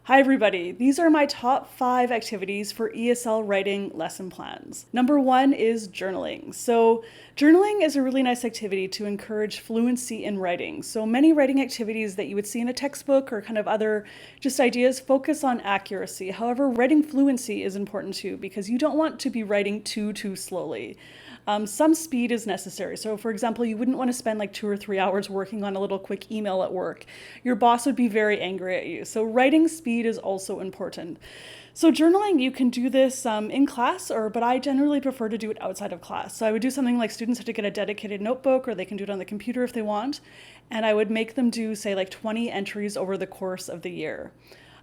Hi everybody, these are my top 5 activities for ESL Writing Lesson Plans. Number 1 is journaling. So journaling is a really nice activity to encourage fluency in writing. So many writing activities that you would see in a textbook or kind of other just ideas focus on accuracy. However, writing fluency is important too because you don't want to be writing too slowly. Some speed is necessary. So for example, you wouldn't want to spend like 2 or 3 hours working on a little quick email at work. Your boss would be very angry at you. So writing speed is also important. So journaling, you can do this in class, but I generally prefer to do it outside of class. So I would do something like students have to get a dedicated notebook, or they can do it on the computer if they want. And I would make them do, say, like 20 entries over the course of the year.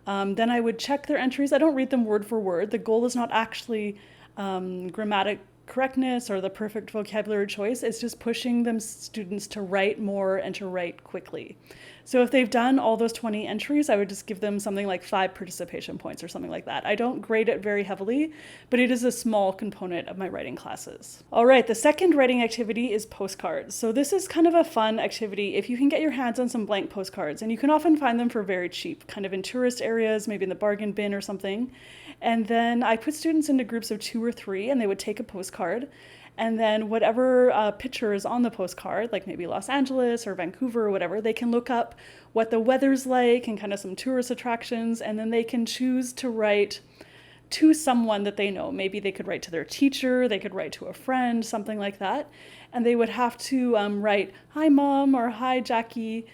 Then I would check their entries. I don't read them word for word. The goal is not actually grammatic correctness or the perfect vocabulary choice. It's just pushing them students to write more and to write quickly. So if they've done all those 20 entries, I would just give them something like 5 participation points or something like that. I don't grade it very heavily, but it is a small component of my writing classes. All right, the second writing activity is postcards. So this is kind of a fun activity if you can get your hands on some blank postcards, and you can often find them for very cheap, kind of in tourist areas, maybe in the bargain bin or something. And then I put students into groups of 2 or 3, and they would take a postcard. And then whatever picture is on the postcard, like maybe Los Angeles or Vancouver or whatever, they can look up what the weather's like and kind of some tourist attractions, and then they can choose to write to someone that they know. Maybe they could write to their teacher, they could write to a friend, something like that. And they would have to write, "Hi Mom," or "Hi Jackie,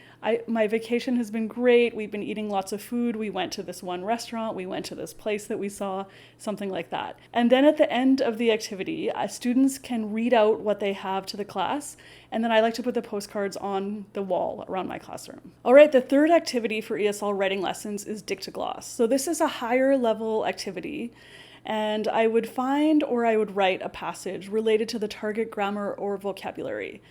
my vacation has been great. We've been eating lots of food. We went to this one restaurant. We went to this place that we saw," something like that. And then at the end of the activity, students can read out what they have to the class. And then I like to put the postcards on the wall around my classroom. All right, the third activity for ESL writing lessons is Dictogloss. So this is a higher level activity. And I would find or I would write a passage related to the target grammar or vocabulary.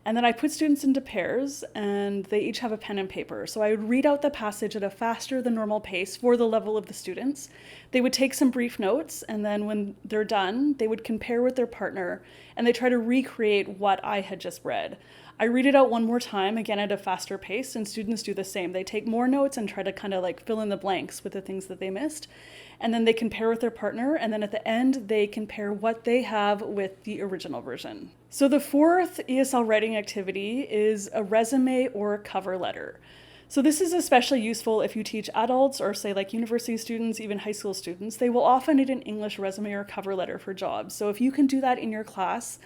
And then I put students into pairs, and they each have a pen and paper. So I would read out the passage at a faster than normal pace for the level of the students. They would take some brief notes, and then when they're done, they would compare with their partner, and they try to recreate what I had just read. I read it out one more time, again at a faster pace, and students do the same. They take more notes and try to kind of like fill in the blanks with the things that they missed. And then they compare with their partner, and then at the end, they compare what they have with the original version. So the fourth ESL writing activity is a resume or a cover letter. So this is especially useful if you teach adults or say like university students, even high school students. They will often need an English resume or cover letter for jobs. So if you can do that in your class,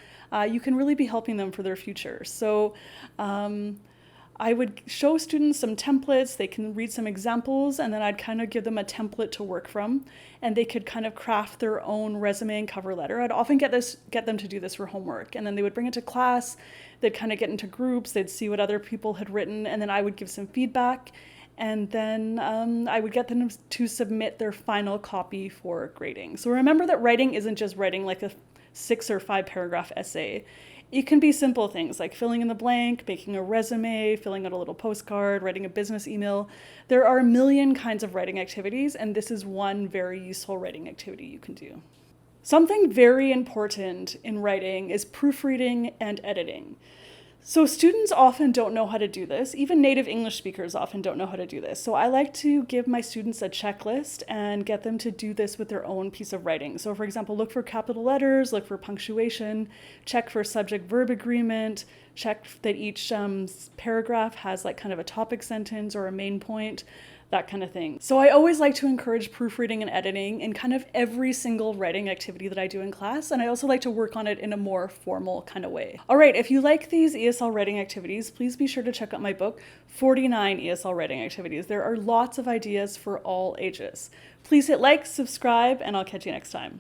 you can really be helping them for their future. So I would show students some templates, they can read some examples, and then I'd kind of give them a template to work from, and they could kind of craft their own resume and cover letter. I'd often get them to do this for homework, and then they would bring it to class, they'd kind of get into groups, they'd see what other people had written, and then I would give some feedback, and then I would get them to submit their final copy for grading. So remember that writing isn't just writing like a 6 or 5 paragraph essay. It can be simple things like filling in the blank, making a resume, filling out a little postcard, writing a business email. There are a million kinds of writing activities, and this is one very useful writing activity you can do. Something very important in writing is proofreading and editing. So students often don't know how to do this. Even native English speakers often don't know how to do this. So I like to give my students a checklist and get them to do this with their own piece of writing. So for example, look for capital letters, look for punctuation, check for subject-verb agreement, check that each paragraph has like kind of a topic sentence or a main point, that kind of thing. So I always like to encourage proofreading and editing in kind of every single writing activity that I do in class, and I also like to work on it in a more formal kind of way. All right, if you like these ESL writing activities, please be sure to check out my book, 49 ESL Writing Activities. There are lots of ideas for all ages. Please hit like, subscribe, and I'll catch you next time.